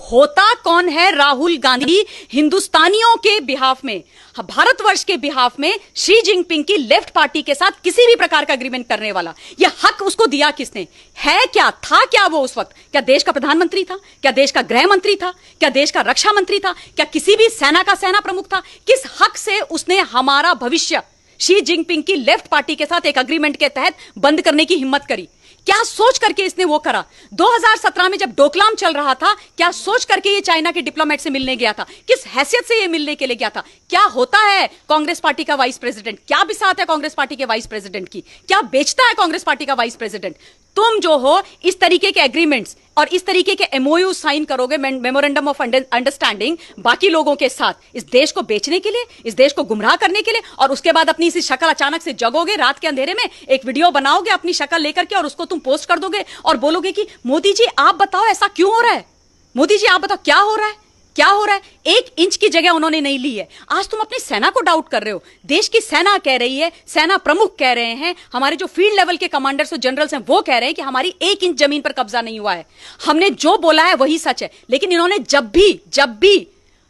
होता कौन है राहुल गांधी हिंदुस्तानियों के बिहाफ में, भारतवर्ष के बिहाफ में शी जिनपिंग की लेफ्ट पार्टी के साथ किसी भी प्रकार का एग्रीमेंट करने वाला? यह हक उसको दिया किसने? है क्या, था क्या वो उस वक्त? क्या देश का प्रधानमंत्री था? क्या देश का गृह मंत्री था? क्या देश का रक्षा मंत्री था? क्या किसी भी सेना का सेना प्रमुख था? किस हक से उसने हमारा भविष्य शी जिनपिंग की लेफ्ट पार्टी के साथ एक एग्रीमेंट के तहत बंद करने की हिम्मत करी? क्या सोच करके इसने वो करा? 2017 में जब डोकलाम चल रहा था, क्या सोच करके ये चाइना के डिप्लोमेट से मिलने गया था? किस हैसियत से ये मिलने के लिए गया था? क्या होता है कांग्रेस पार्टी का वाइस प्रेसिडेंट? क्या बिसात है कांग्रेस पार्टी के वाइस प्रेसिडेंट की? क्या बेचता है कांग्रेस पार्टी का वाइस प्रेसिडेंट? तुम जो हो इस तरीके के एग्रीमेंट्स और इस तरीके के एमओयू साइन करोगे, मेमोरेंडम ऑफ अंडरस्टैंडिंग, बाकी लोगों के साथ, इस देश को बेचने के लिए, इस देश को गुमराह करने के लिए, और उसके बाद अपनी इसी शक्ल अचानक से जगोगे रात के अंधेरे में, एक वीडियो बनाओगे अपनी शक्ल लेकर के और उसको तुम पोस्ट कर दोगे और बोलोगे कि मोदी जी आप बताओ ऐसा क्यों हो रहा है, मोदी जी आप बताओ क्या हो रहा है, क्या हो रहा है? 1 इंच की जगह उन्होंने नहीं ली है। आज तुम अपनी सेना को डाउट कर रहे हो। देश की सेना कह रही है, सेना प्रमुख कह रहे हैं, हमारे जो फील्ड लेवल के कमांडर्स और जनरल्स हैं वो कह रहे हैं कि हमारी 1 इंच जमीन पर कब्जा नहीं हुआ है, हमने जो बोला है वही सच है। लेकिन इन्होंने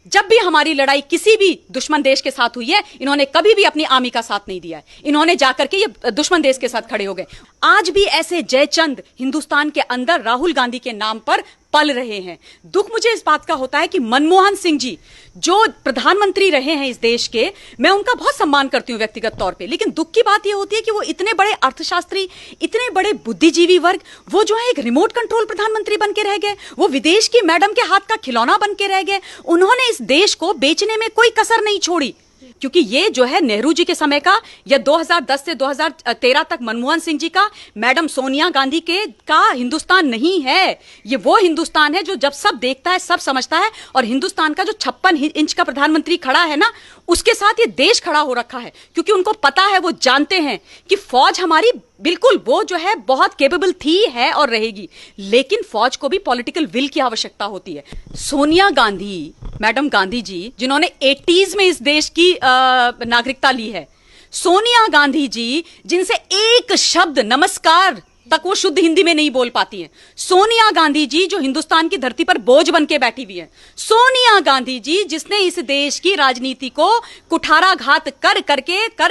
जब भी हमारी लड़ाई किसी भी दुश्मन देश के साथ हुई है, इन्होंने कभी भी अपनी आर्मी का साथ नहीं दिया है। इन्होंने जाकर के ये दुश्मन देश के साथ खड़े हो गए। आज भी ऐसे जयचंद हिंदुस्तान के अंदर राहुल गांधी के नाम पर पल रहे हैं। दुख मुझे इस बात का होता है कि मनमोहन सिंह जी जो प्रधानमंत्री रहे हैं इस देश के, मैं उनका बहुत सम्मान करती हूं व्यक्तिगत तौर पे, लेकिन दुख की बात यह होती है कि वो इतने बड़े अर्थशास्त्री, इतने बड़े बुद्धिजीवी वर्ग, वो जो है एक रिमोट कंट्रोल प्रधानमंत्री बन के रह गए। वो विदेश की मैडम के हाथ का खिलौना बन के रह गए। उन्होंने इस देश को बेचने में कोई कसर नहीं छोड़ी, क्योंकि ये जो है नेहरू जी के समय का या 2010 से 2013 तक मनमोहन सिंह जी का, मैडम सोनिया गांधी का हिंदुस्तान नहीं है। ये वो हिंदुस्तान है जो जब सब देखता है, सब समझता है, और हिंदुस्तान का जो 56 इंच का प्रधानमंत्री खड़ा है ना, उसके साथ ये देश खड़ा हो रखा है। क्योंकि उनको पता है, वो जानते हैं कि फौज हमारी बिल्कुल वो जो है बहुत केपेबल थी, है और रहेगी, लेकिन फौज को भी पॉलिटिकल विल की आवश्यकता होती है। सोनिया गांधी, मैडम गांधी जी, जिन्होंने 80s में इस देश की नागरिकता ली है, सोनिया गांधी जी जिनसे एक शब्द नमस्कार तक वो शुद्ध हिंदी में नहीं बोल पाती हैं, सोनिया गांधी जी जो हिंदुस्तान की धरती पर बोझ बन के बैठी हुई है, सोनिया गांधी जी जिसने इस देश की राजनीति को कुठाराघात कर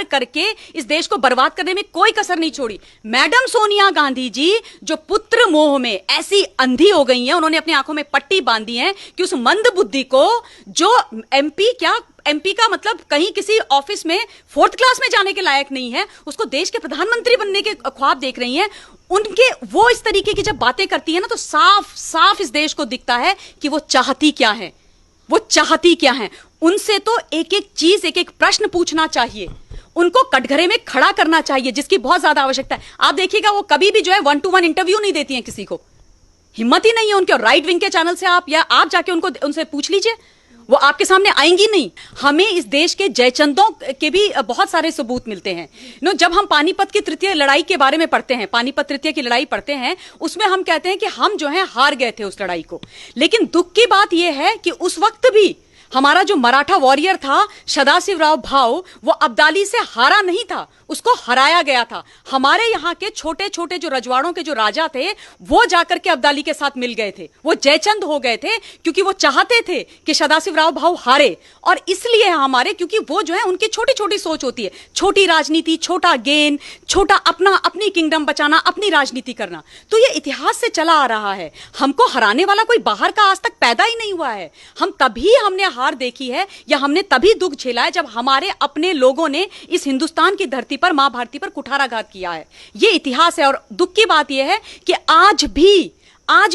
करके इस देश को बर्बाद करने में कोई कसर नहीं छोड़ी, मैडम सोनिया गांधी जी जो पुत्र मोह में ऐसी अंधी हो गई हैं, उन्होंने अपनी आंखों में पट्टी बांधी है कि उस मंद बुद्धि को, जो एमपी का मतलब कहीं किसी ऑफिस में 4th क्लास में जाने के लायक नहीं है, उसको देश के प्रधानमंत्री बनने के ख्वाब देख रही हैं, उनके वो इस तरीके की जब बातें करती है ना, तो साफ साफ इस देश को दिखता है कि वो चाहती क्या है, वो चाहती क्या है। उनसे तो एक एक चीज, एक एक प्रश्न पूछना चाहिए, उनको कटघरे में खड़ा करना चाहिए, जिसकी बहुत ज्यादा आवश्यकता है। आप देखिएगा वो कभी भी जो है 1-to-1 इंटरव्यू नहीं देती हैं किसी को, हिम्मत ही नहीं है उनके। राइट विंग के चैनल से आप जाके उनसे पूछ लीजिए, वो आपके सामने आएंगी नहीं। हमें इस देश के जयचंदों के भी बहुत सारे सबूत मिलते हैं। जब हम पानीपत की तृतीय लड़ाई के बारे में पढ़ते हैं, पानीपत तृतीय की लड़ाई पढ़ते हैं, उसमें हम कहते हैं कि हम जो है हार गए थे उस लड़ाई को। लेकिन दुख की बात यह है कि उस वक्त भी हमारा जो मराठा वॉरियर था सदाशिवराव भाऊ, वो अब्दाली से हारा नहीं था, उसको हराया गया था। हमारे यहाँ के छोटे छोटे जो रजवाड़ों के जो राजा थे, वो जाकर के अब्दाली के साथ मिल गए थे, वो जयचंद हो गए थे, क्योंकि वो चाहते थे कि सदाशिवराव भाऊ हारे। और इसलिए हमारे, क्योंकि वो जो है उनकी छोटी छोटी सोच होती है, छोटी राजनीति, छोटा गेन, छोटा अपनी किंगडम बचाना, अपनी राजनीति करना। तो ये इतिहास से चला आ रहा है। हमको हराने वाला कोई बाहर का आज तक पैदा ही नहीं हुआ है। हमने हार देखी है या हमने तभी दुख झेला है जब हमारे अपने लोगों ने इस हिंदुस्तान की धरती पर, मां भारती पर कुठाराघात किया है। यह इतिहास है। और दुख की बात यह है कि आज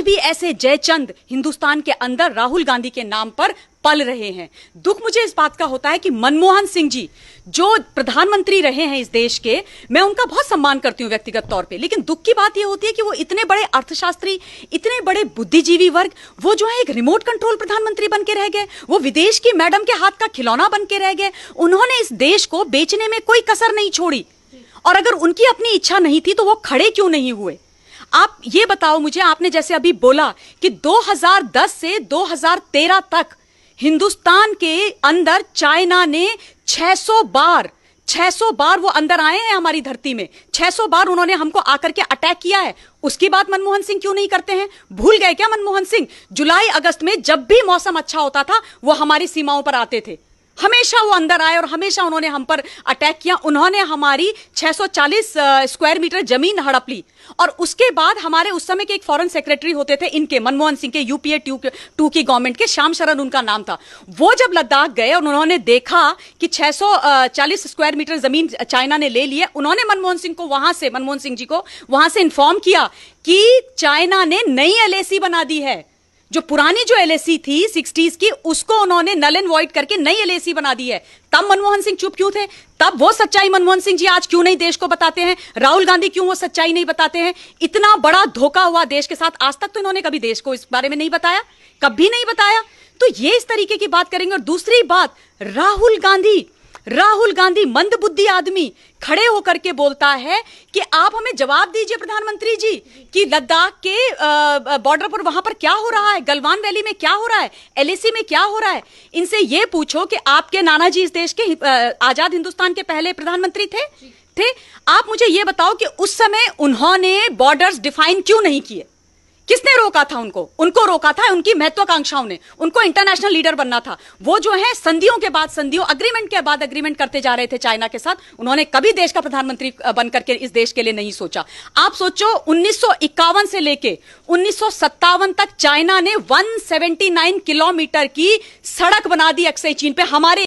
भी ऐसे जयचंद हिंदुस्तान के अंदर राहुल गांधी के नाम पर पल रहे हैं। दुख मुझे इस बात का होता है कि मनमोहन सिंह जी जो प्रधानमंत्री रहे हैं इस देश के, मैं उनका बहुत सम्मान करती हूं व्यक्तिगत तौर पे, लेकिन दुख की बात यह होती है कि वो इतने बड़े अर्थशास्त्री, इतने बड़े बुद्धिजीवी वर्ग, वो जो है एक रिमोट कंट्रोल प्रधानमंत्री बन के रह गए। वो विदेश की मैडम के हाथ का खिलौना बन के रह गए। उन्होंने इस देश को बेचने में कोई कसर नहीं छोड़ी। और अगर उनकी अपनी इच्छा नहीं थी तो वो खड़े क्यों नहीं हुए? आप ये बताओ मुझे, आपने जैसे अभी बोला कि 2010 से 2013 तक हिंदुस्तान के अंदर चाइना ने 600 बार 600 बार वो अंदर आए हैं हमारी धरती में, 600 बार उन्होंने हमको आकर के अटैक किया है। उसकी बात मनमोहन सिंह क्यों नहीं करते हैं? भूल गए क्या मनमोहन सिंह? जुलाई अगस्त में जब भी मौसम अच्छा होता था वो हमारी सीमाओं पर आते थे, हमेशा वो अंदर आए और हमेशा उन्होंने हम पर अटैक किया। उन्होंने हमारी 640 स्क्वायर मीटर जमीन हड़प ली। और उसके बाद हमारे उस समय के एक फॉरेन सेक्रेटरी होते थे इनके, मनमोहन सिंह के, यूपीए 2 की गवर्नमेंट के, श्याम शरण उनका नाम था। वो जब लद्दाख गए और उन्होंने देखा कि 640 स्क्वायर मीटर जमीन चाइना ने ले ली है, उन्होंने मनमोहन सिंह जी को वहां से इंफॉर्म किया कि चाइना ने नई एलएसी बना दी है। जो पुरानी जो एलएसी थी 60s की, उसको उन्होंने नल एंड वॉइड करके नई एलएसी बना दी है। तब मनमोहन सिंह चुप क्यों थे? तब वो सच्चाई मनमोहन सिंह जी आज क्यों नहीं देश को बताते हैं? राहुल गांधी क्यों वो सच्चाई नहीं बताते हैं? इतना बड़ा धोखा हुआ देश के साथ, आज तक तो इन्होंने कभी देश को इस बारे में नहीं बताया, कभी नहीं बताया। तो ये इस तरीके की बात करेंगे। और दूसरी बात, राहुल गांधी मंदबुद्धि आदमी खड़े होकर के बोलता है कि आप हमें जवाब दीजिए प्रधानमंत्री जी कि लद्दाख के बॉर्डर पर वहां पर क्या हो रहा है, गलवान वैली में क्या हो रहा है, एलएसी में क्या हो रहा है। इनसे ये पूछो कि आपके नानाजी इस देश के आजाद हिंदुस्तान के पहले प्रधानमंत्री थे। आप मुझे ये बताओ कि उस समय उन्होंने बॉर्डर्स डिफाइन क्यों नहीं किए? किसने रोका था उनको रोका था उनकी महत्वाकांक्षाओं ने। उनको इंटरनेशनल लीडर बनना था। वो जो है संधियों के बाद संधियों, अग्रीमेंट के बाद अग्रीमेंट करते जा रहे थे चाइना के साथ। उन्होंने कभी देश का प्रधानमंत्री बनकर के इस देश के लिए नहीं सोचा। आप सोचो 1951 से लेके 1957 तक चाइना ने 179 किलोमीटर की सड़क बना दी अक्साई चीन पे, हमारे